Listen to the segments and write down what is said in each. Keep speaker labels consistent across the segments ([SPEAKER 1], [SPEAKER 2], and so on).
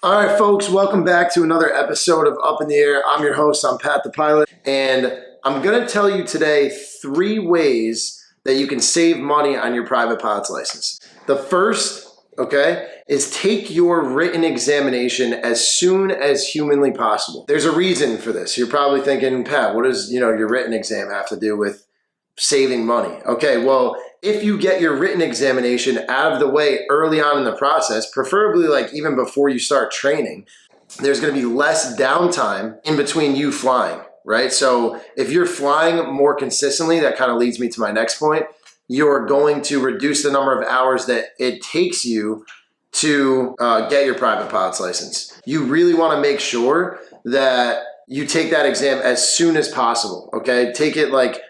[SPEAKER 1] All right, folks, welcome back to another episode of Up in the Air. I'm your host, I'm Pat the Pilot, and I'm going to tell you today 3 ways that you can save money on your private pilot's license. The first, is take your written examination as soon as humanly possible. There's a reason for this. You're probably thinking, Pat, what does your written exam have to do with saving money? Okay, well, if you get your written examination out of the way early on in the process, preferably like even before you start training, there's going to be less downtime in between you flying, right? So if you're flying more consistently, that kind of leads me to my next point, you're going to reduce the number of hours that it takes you to get your private pilot's license. You really want to make sure that you take that exam as soon as possible, okay? Take it like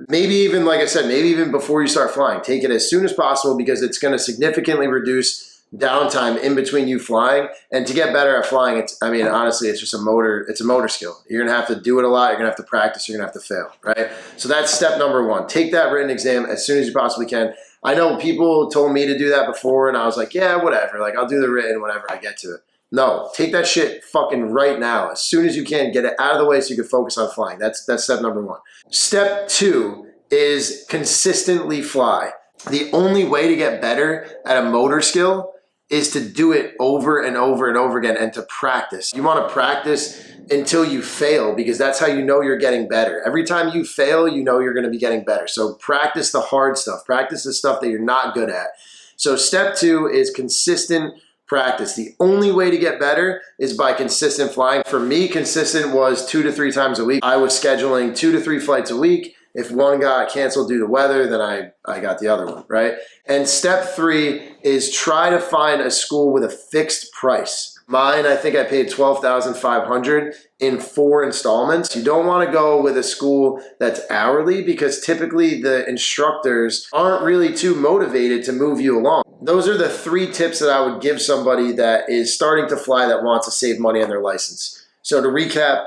[SPEAKER 1] maybe even, like I said, maybe even before you start flying. Take it as soon as possible because it's going to significantly reduce downtime in between you flying. And to get better at flying, honestly, it's just a motor skill. You're going to have to do it a lot. You're going to have to practice. You're going to have to fail, right? So that's step number 1. Take that written exam as soon as you possibly can. I know people told me to do that before, and I was like, yeah, whatever. Like, I'll do the written whenever I get to it. No, take that shit fucking right now. As soon as you can, get it out of the way so you can focus on flying. That's step number 1. Step 2 is consistently fly. The only way to get better at a motor skill is to do it over and over and over again and to practice. You want to practice until you fail because that's how you know you're getting better. Every time you fail, you know you're going to be getting better. So practice the hard stuff. Practice the stuff that you're not good at. So step 2 is consistent practice. The only way to get better is by consistent flying. For me, consistent was 2 to 3 times a week. I was scheduling 2 to 3 flights a week. If one got canceled due to weather, then I got the other one, right? And step 3 is try to find a school with a fixed price. Mine, I think I paid $12,500 in 4 installments. You don't want to go with a school that's hourly because typically the instructors aren't really too motivated to move you along. Those are the 3 tips that I would give somebody that is starting to fly that wants to save money on their license. So to recap,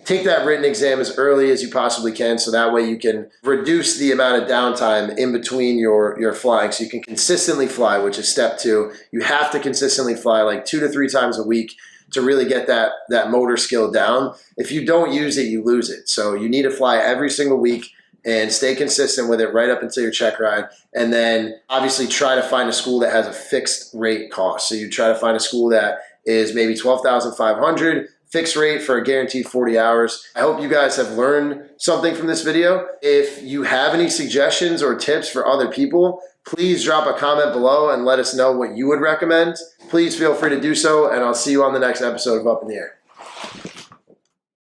[SPEAKER 1] take that written exam as early as you possibly can so that way you can reduce the amount of downtime in between your flying so you can consistently fly, which is step 2. You have to consistently fly like 2 to 3 times a week to really get that motor skill down. If you don't use it, you lose it. So you need to fly every single week and stay consistent with it right up until your check ride. And then obviously try to find a school that has a fixed rate cost. So you try to find a school that is maybe $12,500, fixed rate for a guaranteed 40 hours. I hope you guys have learned something from this video. If you have any suggestions or tips for other people, please drop a comment below and let us know what you would recommend. Please feel free to do so, and I'll see you on the next episode of Up in the Air.